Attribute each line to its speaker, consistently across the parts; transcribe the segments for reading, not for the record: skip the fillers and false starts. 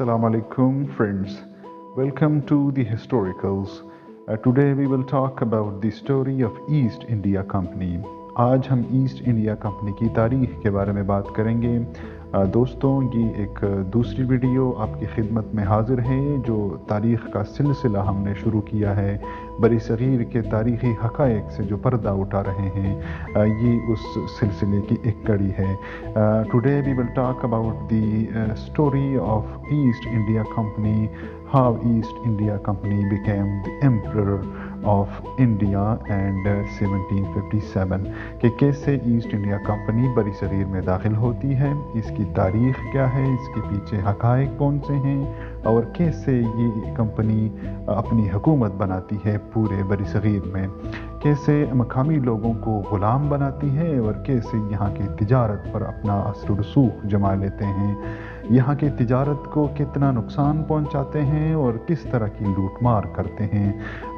Speaker 1: Assalamu alaikum friends. Welcome to the Historicals. Today we will talk about the story of East India Company. آج ہم asset India company کی تاریخ کے بارے میں بات کریں گے. دوستوں یہ ایک دوسری ویڈیو آپ کی خدمت میں حاضر ہے جو تاریخ کا سلسلہ ہم نے شروع کیا ہے. بری صغیر کے تاریخی حقائق سے جو پردہ اٹھا رہے ہیں یہ اس سلسلے کی ایک کڑی ہے. Today we will talk about the story of East India Company, how East India Company became the emperor of India and 1757 کہ کیسے ایسٹ انڈیا کمپنی بری صغیر میں داخل ہوتی ہے, اس کی تاریخ کیا ہے, اس کے پیچھے حقائق کون سے ہیں اور کیسے یہ کمپنی اپنی حکومت بناتی ہے پورے بری صغیر میں, کیسے مقامی لوگوں کو غلام بناتی ہے اور کیسے یہاں کی تجارت پر اپنا اثر و رسوخ جما لیتے ہیں, یہاں کی تجارت کو کتنا نقصان پہنچاتے ہیں اور کس طرح کی لوٹ مار کرتے ہیں.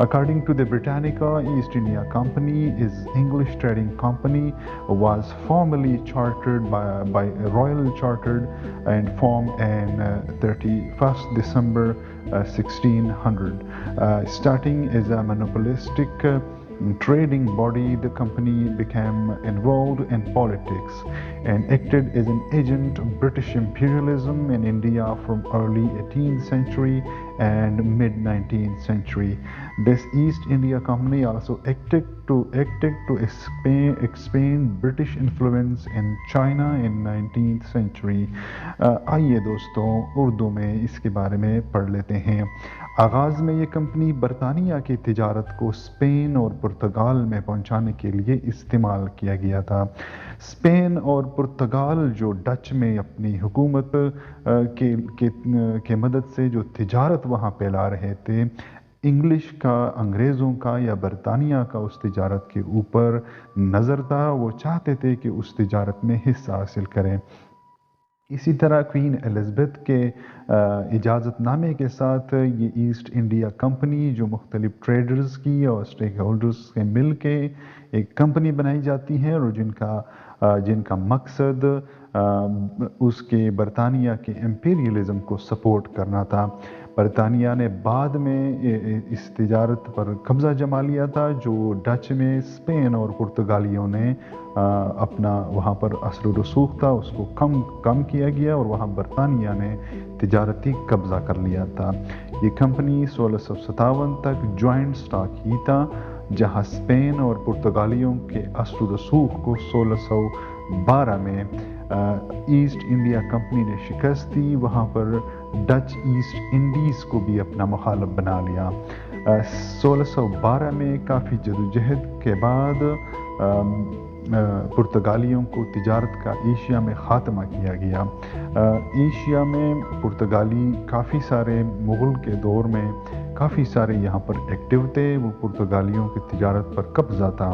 Speaker 1: According to the Britannica, East India Company is English trading company, was formally chartered by Royal Chartered and formed in 31st December 1600. Starting as a monopolistic trading body, the company became involved in politics and acted as an agent of British imperialism in India from early 18th century and mid 19th century. This East India Company also acted to expand British influence in China in 19th century. آئیے دوستوں اردو میں اس کے بارے میں پڑھ لیتے ہیں. آغاز میں یہ کمپنی برطانیہ کی تجارت کو اسپین اور پرتگال میں پہنچانے کے لیے استعمال کیا گیا تھا. اسپین اور پرتگال جو ڈچ میں اپنی حکومت کے مدد سے جو تجارت وہاں پھیلا رہے تھے, انگلش کا, انگریزوں کا یا برطانیہ کا اس تجارت کے اوپر نظر تھا, وہ چاہتے تھے کہ اس تجارت میں حصہ حاصل کریں. اسی طرح کوئین الزبتھ کے اجازت نامے کے ساتھ یہ ایسٹ انڈیا کمپنی جو مختلف ٹریڈرز کی اور اسٹیک ہولڈرز کے مل کے ایک کمپنی بنائی جاتی ہے اور جن کا مقصد اس کے برطانیہ کے امپیریلزم کو سپورٹ کرنا تھا. برطانیہ نے بعد میں اس تجارت پر قبضہ جما لیا تھا جو ڈچ میں اسپین اور پرتگالیوں نے اپنا وہاں پر اثر و رسوخ تھا اس کو کم کیا گیا اور وہاں برطانیہ نے تجارتی قبضہ کر لیا تھا. یہ کمپنی 1657 تک جوائنٹ اسٹاک ہی تھا, جہاں اسپین اور پرتگالیوں کے اثر و رسوخ کو 1612 میں ایسٹ انڈیا کمپنی نے شکست دی. وہاں پر ڈچ ایسٹ انڈیز کو بھی اپنا مخالف بنا لیا. 1612 میں کافی جدوجہد کے بعد پرتگالیوں کو تجارت کا ایشیا میں خاتمہ کیا گیا. ایشیا میں پرتگالی کافی سارے مغل کے دور میں کافی سارے یہاں پر ایکٹیو تھے, وہ پرتگالیوں کی تجارت پر قبضہ تھا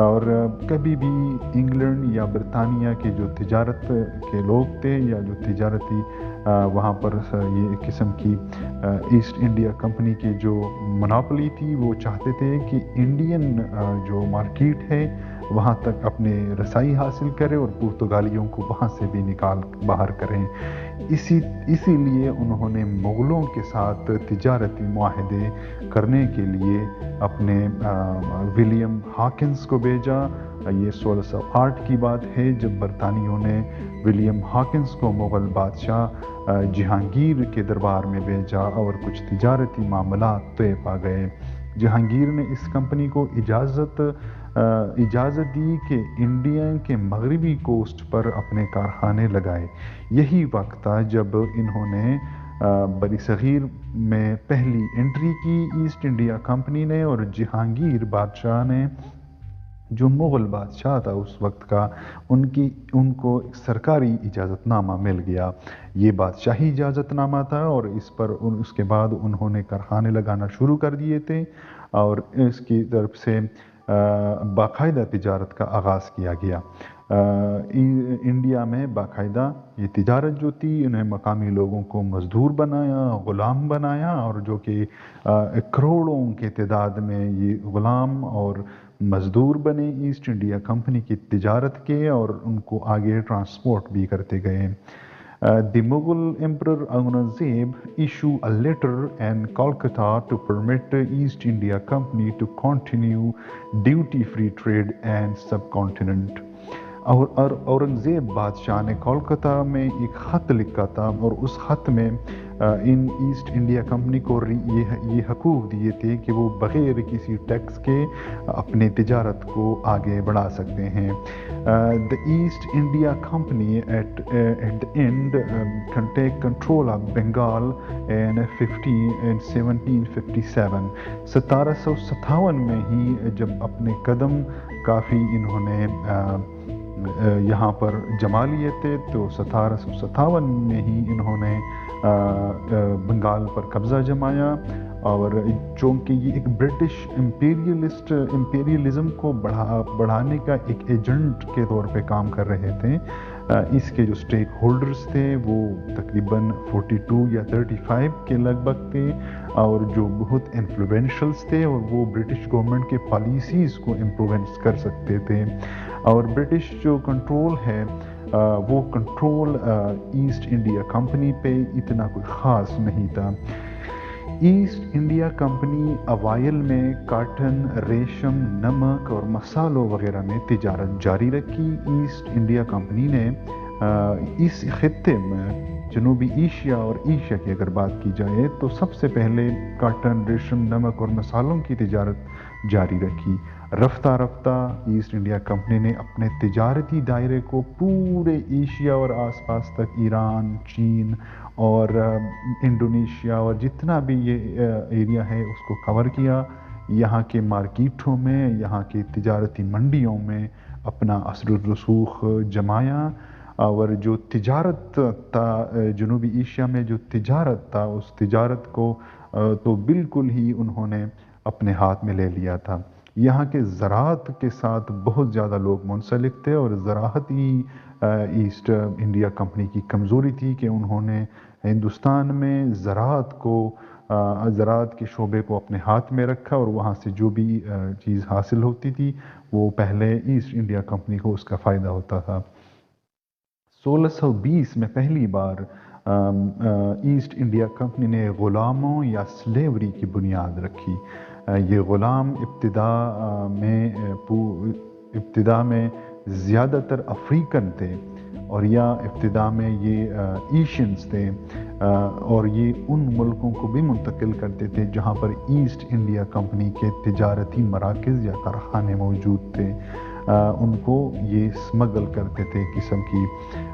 Speaker 1: اور کبھی بھی انگلینڈ یا برطانیہ کے جو تجارت کے لوگ تھے یا جو تجارتی وہاں پر یہ قسم کی ایسٹ انڈیا کمپنی کی جو مناپلی تھی وہ چاہتے تھے کہ انڈین جو مارکیٹ ہے وہاں تک اپنے رسائی حاصل کرے اور پرتگالیوں کو وہاں سے بھی نکال باہر کریں. اسی لیے انہوں نے مغلوں کے ساتھ تجارتی معاہدے کرنے کے لیے اپنے ولیم ہاکنز کو بھیجا. یہ 1608 کی بات ہے جب برطانیوں نے ولیم ہاکنز کو مغل بادشاہ جہانگیر کے دربار میں بھیجا اور کچھ تجارتی معاملات طے پا گئے. جہانگیر نے اس کمپنی کو اجازت دی کہ انڈیا کے مغربی کوسٹ پر اپنے کارخانے لگائے. یہی وقت تھا جب انہوں نے بری صغیر میں پہلی انٹری کی ایسٹ انڈیا کمپنی نے, اور جہانگیر بادشاہ نے جو مغل بادشاہ تھا اس وقت کا ان کو ایک سرکاری اجازت نامہ مل گیا. یہ بادشاہی اجازت نامہ تھا اور اس کے بعد انہوں نے کارخانے لگانا شروع کر دیے تھے اور اس کی طرف سے باقاعدہ تجارت کا آغاز کیا گیا. انڈیا میں باقاعدہ یہ تجارت جو تھی انہیں مقامی لوگوں کو مزدور بنایا, غلام بنایا, اور جو کہ کروڑوں کے تعداد میں یہ غلام اور مزدور بنے ایسٹ انڈیا کمپنی کی تجارت کے اور ان کو آگے ٹرانسپورٹ بھی کرتے گئے. The Mughal Emperor Aurangzeb issued a letter in Calcutta to permit the East India Company to continue duty-free trade and subcontinent. اور اورنگزیب بادشاہ نے کولکتہ میں ایک خط لکھا تھا، اور اس خط میں ان ایسٹ انڈیا کمپنی کو یہ حقوق دیے تھے کہ وہ بغیر کسی ٹیکس کے اپنے تجارت کو آگے بڑھا سکتے ہیں۔ The East India Company at the end can take control of Bengal in 1757۔ 1757 میں ہی جب اپنے قدم کافی انہوں نے یہاں پر جما لیے تھے، تو 1757 میں ہی انہوں نے بنگال پر قبضہ جمایا، اور چونکہ یہ ایک برٹش امپیریلزم کو بڑھانے کا ایک ایجنٹ کے طور پہ کام کر رہے تھے، اس کے جو سٹیک ہولڈرز تھے وہ تقریباً 42 یا 35 کے لگ بھگ تھے، اور جو بہت انفلوئنشلز تھے، اور وہ برٹش گورنمنٹ کے پالیسیز کو انفلوئنس کر سکتے تھے۔ اور برٹش جو کنٹرول ہے وہ کنٹرول ایسٹ انڈیا کمپنی پہ اتنا کوئی خاص نہیں تھا۔ ایسٹ انڈیا کمپنی اوائل میں کاٹن، ریشم، نمک اور مسالوں وغیرہ میں تجارت جاری رکھی۔ ایسٹ انڈیا کمپنی نے اس خطے میں جنوبی ایشیا اور ایشیا کی اگر بات کی جائے تو سب سے پہلے کاٹن، ریشم، نمک اور مسالوں کی تجارت جاری رکھی۔ رفتہ رفتہ ایسٹ انڈیا کمپنی نے اپنے تجارتی دائرے کو پورے ایشیا اور آس پاس تک، ایران، چین اور انڈونیشیا اور جتنا بھی یہ ایریا ہے اس کو کور کیا۔ یہاں کے مارکیٹوں میں، یہاں کی تجارتی منڈیوں میں اپنا اثر و رسوخ جمایا، اور جو تجارت تھا جنوبی ایشیا میں، جو تجارت تھا اس تجارت کو تو بالکل ہی انہوں نے اپنے ہاتھ میں لے لیا تھا۔ یہاں کے زراعت کے ساتھ بہت زیادہ لوگ منسلک تھے، اور زراعت ہی ایسٹ انڈیا کمپنی کی کمزوری تھی کہ انہوں نے ہندوستان میں زراعت کے شعبے کو اپنے ہاتھ میں رکھا، اور وہاں سے جو بھی چیز حاصل ہوتی تھی وہ پہلے ایسٹ انڈیا کمپنی کو اس کا فائدہ ہوتا تھا۔ 1620 میں پہلی بار ایسٹ انڈیا کمپنی نے غلاموں یا سلیوری کی بنیاد رکھی۔ یہ غلام ابتدا میں زیادہ تر افریقن تھے، اور یا ابتدا میں یہ ایشینز تھے، اور یہ ان ملکوں کو بھی منتقل کرتے تھے جہاں پر ایسٹ انڈیا کمپنی کے تجارتی مراکز یا کارخانے موجود تھے، ان کو یہ اسمگل کرتے تھے قسم کی۔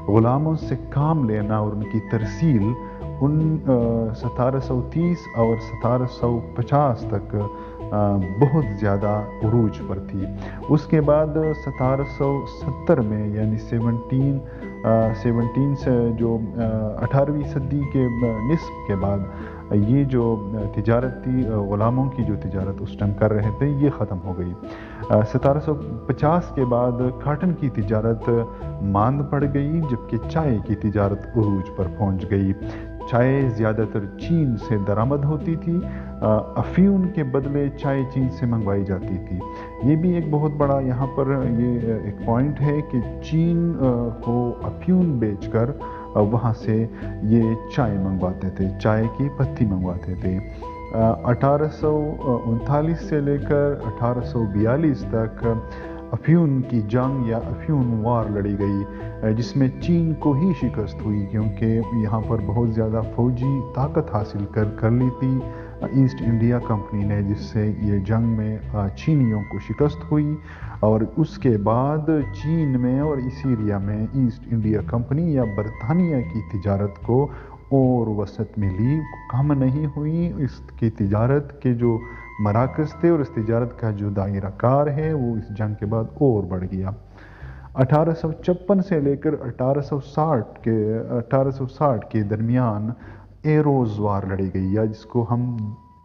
Speaker 1: غلاموں سے کام لینا اور ان کی ترسیل 1730 اور 1750 تک بہت زیادہ عروج پر تھی۔ اس کے بعد 1770 میں یعنی 17 سے جو 18ویں صدی کے نصف کے بعد یہ جو تجارت تھی، غلاموں کی جو تجارت اس ٹائم کر رہے تھے، یہ ختم ہو گئی۔ 1750 کے بعد کاٹن کی تجارت ماند پڑ گئی، جبکہ چائے کی تجارت عروج پر پہنچ گئی۔ چائے زیادہ تر چین سے درآمد ہوتی تھی، افیون کے بدلے چائے چین سے منگوائی جاتی تھی۔ یہ بھی ایک بہت بڑا یہاں پر یہ ایک پوائنٹ ہے کہ چین کو افیون بیچ کر وہاں سے یہ چائے منگواتے تھے، چائے کی پتی منگواتے تھے۔ 1839 سے لے کر 1842 تک افیون کی جنگ یا افیون وار لڑی گئی، جس میں چین کو ہی شکست ہوئی، کیونکہ یہاں پر بہت زیادہ فوجی طاقت حاصل کر لی تھی ایسٹ انڈیا کمپنی نے، جس سے یہ جنگ میں چینیوں کو شکست ہوئی۔ اور اس کے بعد چین میں اور اس ایریا میں ایسٹ انڈیا کمپنی یا برطانیہ کی تجارت کو اور وسعت ملی، کم نہیں ہوئی۔ اس کی تجارت کے جو مراکز تھے اور اس تجارت کا جو دائرہ کار ہے وہ اس جنگ کے بعد اور بڑھ گیا۔ 1856 سے لے کر 1860 کے درمیان ایروز وار لڑی گئی، یا جس کو ہم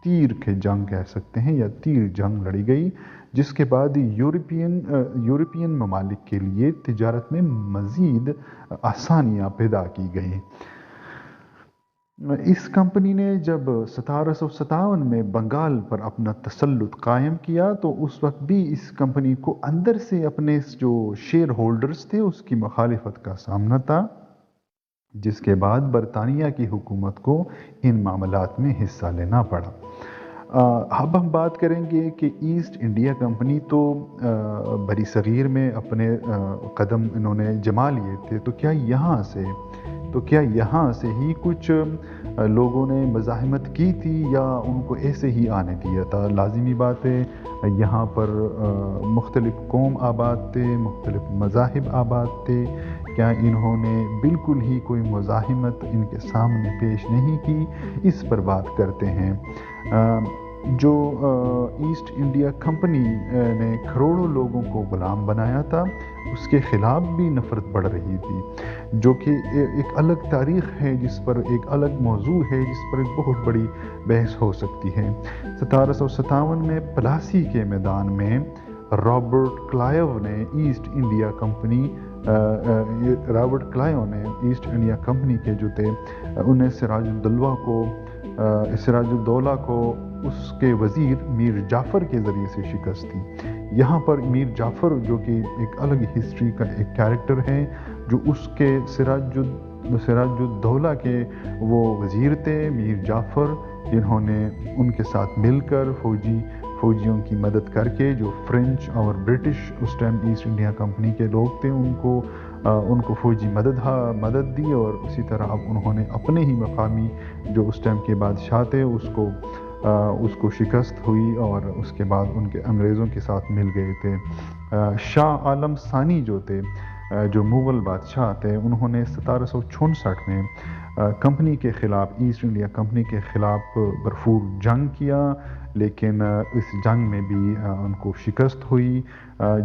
Speaker 1: تیر کے جنگ کہہ سکتے ہیں، یا تیر جنگ لڑی گئی، جس کے بعد یورپین ممالک کے لیے تجارت میں مزید آسانیاں پیدا کی گئیں۔ اس کمپنی نے جب 1757 میں بنگال پر اپنا تسلط قائم کیا تو اس وقت بھی اس کمپنی کو اندر سے اپنے جو شیئر ہولڈرز تھے اس کی مخالفت کا سامنا تھا۔ جس کے بعد برطانیہ کی حکومت کو ان معاملات میں حصہ لینا پڑا۔ اب ہم بات کریں گے کہ ایسٹ انڈیا کمپنی تو بری صغیر میں اپنے قدم انہوں نے جما لیے تھے، تو کیا یہاں سے ہی کچھ لوگوں نے مزاحمت کی تھی یا ان کو ایسے ہی آنے دیا تھا؟ لازمی بات ہے، یہاں پر مختلف قوم آباد تھے، مختلف مذاہب آباد تھے، کیا انہوں نے بالکل ہی کوئی مزاحمت ان کے سامنے پیش نہیں کی؟ اس پر بات کرتے ہیں۔ جو ایسٹ انڈیا کمپنی نے کروڑوں لوگوں کو غلام بنایا تھا، اس کے خلاف بھی نفرت بڑھ رہی تھی، جو کہ ایک الگ تاریخ ہے، جس پر ایک الگ موضوع ہے، جس پر ایک بہت بڑی بحث ہو سکتی ہے۔ 1757 میں پلاسی کے میدان میں رابرٹ کلائیو نے ایسٹ انڈیا کمپنی کے جو تھے انہیں سراج الدولہ کو اس کے وزیر میر جعفر کے ذریعے سے شکست دی۔ یہاں پر میر جعفر جو کہ ایک الگ ہسٹری کا ایک کیریکٹر ہے، جو اس کے سراج الدولہ کے وہ وزیر تھے، میر جعفر، جنہوں نے ان کے ساتھ مل کر فوجیوں کی مدد کر کے، جو فرینچ اور برٹش اس ٹائم ایسٹ انڈیا کمپنی کے لوگ تھے، ان کو فوجی مدد دی، اور اسی طرح اب انہوں نے اپنے ہی مقامی جو اس ٹائم کے بادشاہ تھے اس کو شکست ہوئی، اور اس کے بعد ان کے انگریزوں کے ساتھ مل گئے تھے۔ شاہ عالم ثانی جو تھے، جو مغل بادشاہ تھے، انہوں نے 1764 میں کمپنی کے خلاف، ایسٹ انڈیا کمپنی کے خلاف بھرپور جنگ کیا، لیکن اس جنگ میں بھی ان کو شکست ہوئی،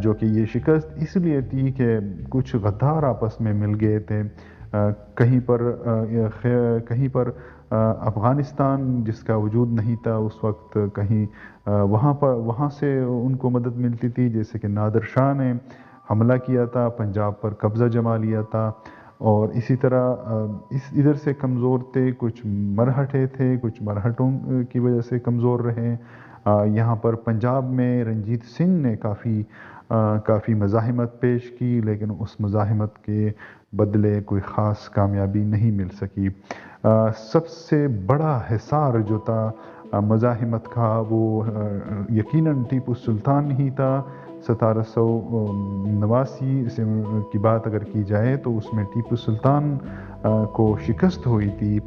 Speaker 1: جو کہ یہ شکست اس لیے تھی کہ کچھ غدار آپس میں مل گئے تھے۔ کہیں پر افغانستان جس کا وجود نہیں تھا اس وقت، کہیں وہاں سے ان کو مدد ملتی تھی، جیسے کہ نادر شاہ نے حملہ کیا تھا، پنجاب پر قبضہ جما لیا تھا، اور اسی طرح ادھر سے کمزور تھے، کچھ مرہٹے تھے، کچھ مرہٹوں کی وجہ سے کمزور رہے۔ یہاں پر پنجاب میں رنجیت سنگھ نے کافی مزاحمت پیش کی، لیکن اس مزاحمت کے بدلے کوئی خاص کامیابی نہیں مل سکی۔ سب سے بڑا حصار جو تھا مزاحمت کا، وہ یقیناً ٹیپو سلطان ہی تھا۔ 1789 کی بات اگر کی جائے تو اس میں ٹیپو سلطان کو شکست ہوئی تھی۔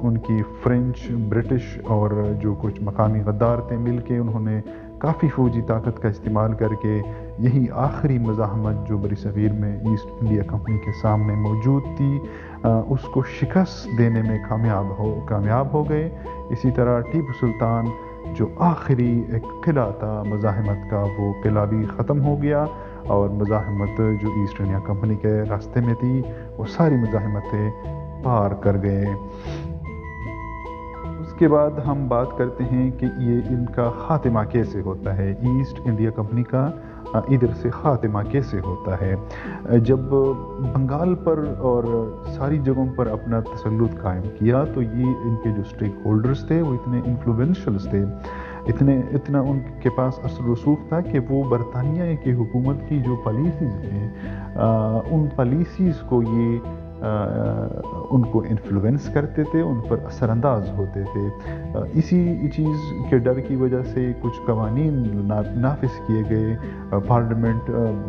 Speaker 1: ان کی فرینچ، برٹش اور جو کچھ مقامی غدار تھے مل کے انہوں نے کافی فوجی طاقت کا استعمال کر کے یہی آخری مزاحمت جو بری صغیر میں ایسٹ انڈیا کمپنی کے سامنے موجود تھی، اس کو شکست دینے میں کامیاب ہو گئے۔ اسی طرح ٹیپو سلطان جو آخری ایک قلعہ تھا مزاحمت کا، وہ قلعہ بھی ختم ہو گیا، اور مزاحمت جو ایسٹ انڈیا کمپنی کے راستے میں تھی وہ ساری مزاحمتیں پار کر گئے۔ اس کے بعد ہم بات کرتے ہیں کہ یہ ان کا خاتمہ کیسے ہوتا ہے، ایسٹ انڈیا کمپنی کا ادھر سے خاتمہ کیسے ہوتا ہے۔ جب بنگال پر اور ساری جگہوں پر اپنا تسلط قائم کیا، تو یہ ان کے جو اسٹیک ہولڈرز تھے وہ اتنے انفلوئنشلز تھے، اتنا ان کے پاس اثر رسوخ تھا کہ وہ برطانیہ کی حکومت کی جو پالیسیز ہیں، ان پالیسیز کو یہ ان کو انفلوئنس کرتے تھے، ان پر اثر انداز ہوتے تھے۔ اسی چیز کے ڈر کی وجہ سے کچھ قوانین نافذ کیے گئے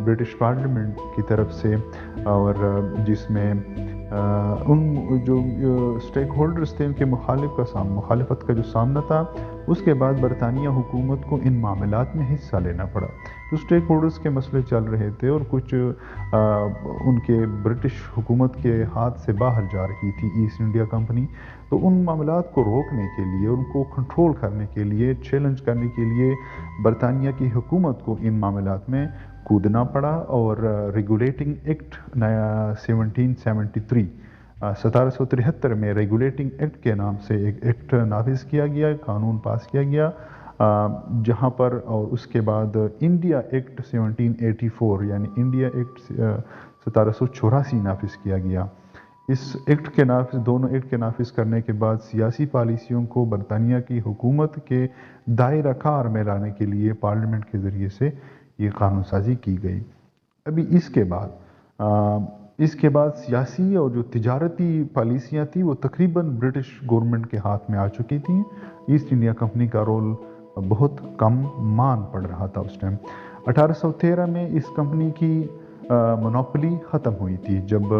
Speaker 1: برٹش پارلیمنٹ کی طرف سے، اور جس میں ان جو اسٹیک ہولڈرز تھے ان کے مخالفت کا جو سامنا تھا، اس کے بعد برطانیہ حکومت کو ان معاملات میں حصہ لینا پڑا۔ جو اسٹیک ہولڈرز کے مسئلے چل رہے تھے اور کچھ ان کے برٹش حکومت کے ہاتھ سے باہر جا رہی تھی ایسٹ انڈیا کمپنی، تو ان معاملات کو روکنے کے لیے، ان کو کنٹرول کرنے کے لیے، چیلنج کرنے کے لیے برطانیہ کی حکومت کو ان معاملات میں کودنا پڑا، اور ریگولیٹنگ ایکٹ 1773 میں ریگولیٹنگ ایکٹ کے نام سے ایک ایکٹ نافذ کیا گیا، قانون پاس کیا گیا، جہاں پر، اور اس کے بعد انڈیا ایکٹ 1784 یعنی انڈیا ایکٹ 1784 نافذ کیا گیا۔ اس دونوں ایکٹ کے نافذ کرنے کے بعد سیاسی پالیسیوں کو برطانیہ کی حکومت کے دائرہ کار میں لانے کے لیے پارلیمنٹ کے ذریعے سے یہ قانون سازی کی گئی۔ ابھی اس کے بعد اس کے بعد سیاسی اور جو تجارتی پالیسیاں تھیں وہ تقریباً برٹش گورنمنٹ کے ہاتھ میں آ چکی تھیں. ایسٹ انڈیا کمپنی کا رول بہت کم مان پڑ رہا تھا اس ٹائم. 1813 میں اس کمپنی کی مونوپلی ختم ہوئی تھی جب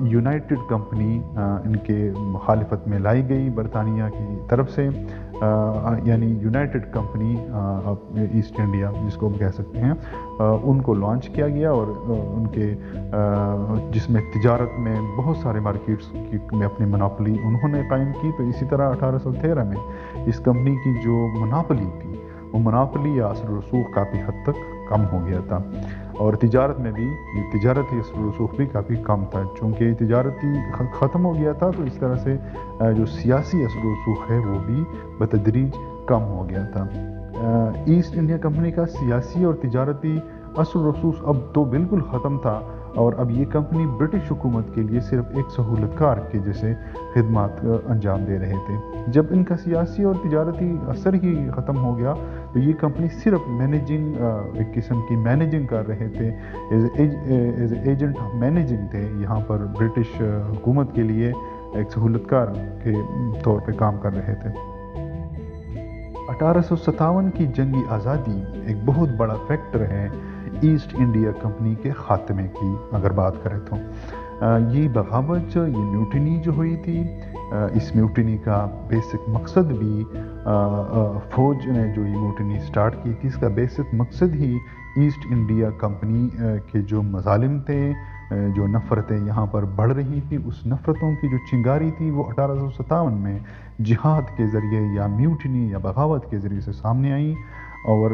Speaker 1: یونائٹڈ کمپنی ان کے مخالفت میں لائی گئی برطانیہ کی طرف سے. یعنی یونائٹڈ کمپنی ایسٹ انڈیا جس کو ہم کہہ سکتے ہیں ان کو لانچ کیا گیا اور ان کے جس میں تجارت میں بہت سارے مارکیٹس میں اپنی مونوپلی انہوں نے قائم کی. تو اسی طرح 1813 میں اس کمپنی کی جو مونوپلی تھی وہ مونوپلی یا اثر و رسوخ کافی حد تک کم ہو گیا تھا اور تجارت میں بھی تجارتی اثر و رسوخ بھی کافی کم تھا. چونکہ تجارتی ختم ہو گیا تھا تو اس طرح سے جو سیاسی اثر و رسوخ ہے وہ بھی بتدریج کم ہو گیا تھا. ایسٹ انڈیا کمپنی کا سیاسی اور تجارتی اثر و رسوخ اب تو بالکل ختم تھا اور اب یہ کمپنی برٹش حکومت کے لیے صرف ایک سہولت کار کے جیسے خدمات انجام دے رہے تھے. جب ان کا سیاسی اور تجارتی اثر ہی ختم ہو گیا تو یہ کمپنی صرف مینیجنگ ایک قسم کی مینیجنگ کر رہے تھے, as a agent of managing تھے یہاں پر برٹش حکومت کے لیے ایک سہولت کار کے طور پہ کام کر رہے تھے. 1857 کی جنگی آزادی ایک بہت بڑا فیکٹر ہے ایسٹ انڈیا کمپنی کے خاتمے کی اگر بات کریں تو. یہ بغاوت یہ میوٹنی جو ہوئی تھی اس میوٹنی کا بیسک مقصد بھی فوج نے جو یہ میوٹنی سٹارٹ کی تھی اس کا بیسک مقصد ہی ایسٹ انڈیا کمپنی کے جو مظالم تھے جو نفرتیں یہاں پر بڑھ رہی تھی اس نفرتوں کی جو چنگاری تھی وہ 1857 میں جہاد کے ذریعے یا میوٹنی یا بغاوت کے ذریعے سے سامنے آئیں اور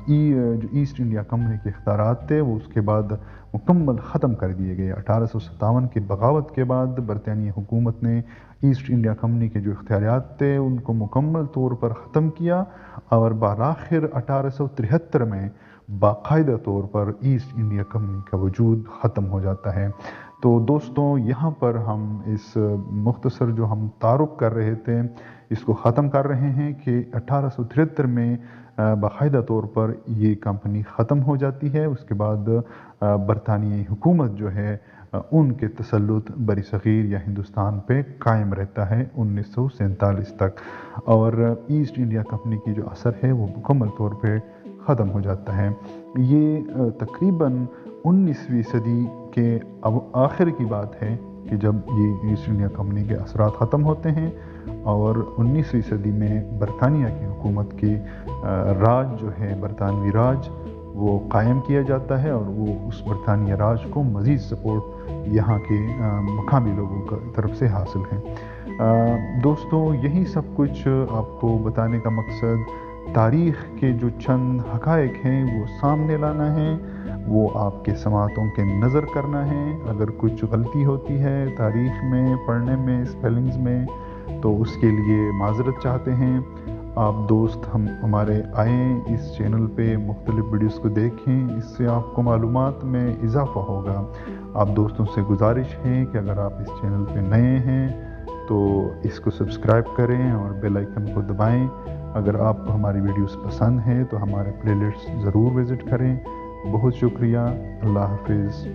Speaker 1: جو ایسٹ انڈیا کمپنی کے اختیارات تھے وہ اس کے بعد مکمل ختم کر دیے گئے. 1857 کی بغاوت کے بعد برطانوی حکومت نے ایسٹ انڈیا کمپنی کے جو اختیارات تھے ان کو مکمل طور پر ختم کیا اور بالآخر 1873 میں باقاعدہ طور پر ایسٹ انڈیا کمپنی کا وجود ختم ہو جاتا ہے. تو دوستوں یہاں پر ہم اس مختصر جو ہم تعارف کر رہے تھے اس کو ختم کر رہے ہیں کہ 1873 میں باقاعدہ طور پر یہ کمپنی ختم ہو جاتی ہے. اس کے بعد برطانوی حکومت جو ہے ان کے تسلط بر صغیر یا ہندوستان پہ قائم رہتا ہے 1947 تک اور ایسٹ انڈیا کمپنی کی جو اثر ہے وہ مکمل طور پہ ختم ہو جاتا ہے. یہ تقریباً 19ویں صدی کے اب آخر کی بات ہے کہ جب یہ ایسٹ انڈیا کمپنی کے اثرات ختم ہوتے ہیں اور 19ویں صدی میں برطانیہ کی حکومت کی راج جو ہے برطانوی راج وہ قائم کیا جاتا ہے اور وہ اس برطانیہ راج کو مزید سپورٹ یہاں کے مقامی لوگوں کی طرف سے حاصل ہے. دوستوں یہی سب کچھ آپ کو بتانے کا مقصد تاریخ کے جو چند حقائق ہیں وہ سامنے لانا ہے, وہ آپ کے سماعتوں کے نظر کرنا ہے. اگر کچھ غلطی ہوتی ہے تاریخ میں پڑھنے میں اسپیلنگز میں تو اس کے لیے معذرت چاہتے ہیں. آپ دوست ہمارے آئیں اس چینل پہ مختلف ویڈیوز کو دیکھیں, اس سے آپ کو معلومات میں اضافہ ہوگا. آپ دوستوں سے گزارش ہے کہ اگر آپ اس چینل پہ نئے ہیں تو اس کو سبسکرائب کریں اور بیل آئیکن کو دبائیں. اگر آپ کو ہماری ویڈیوز پسند ہیں تو ہمارے پلے لسٹ ضرور وزٹ کریں. بہت شکریہ. اللہ حافظ.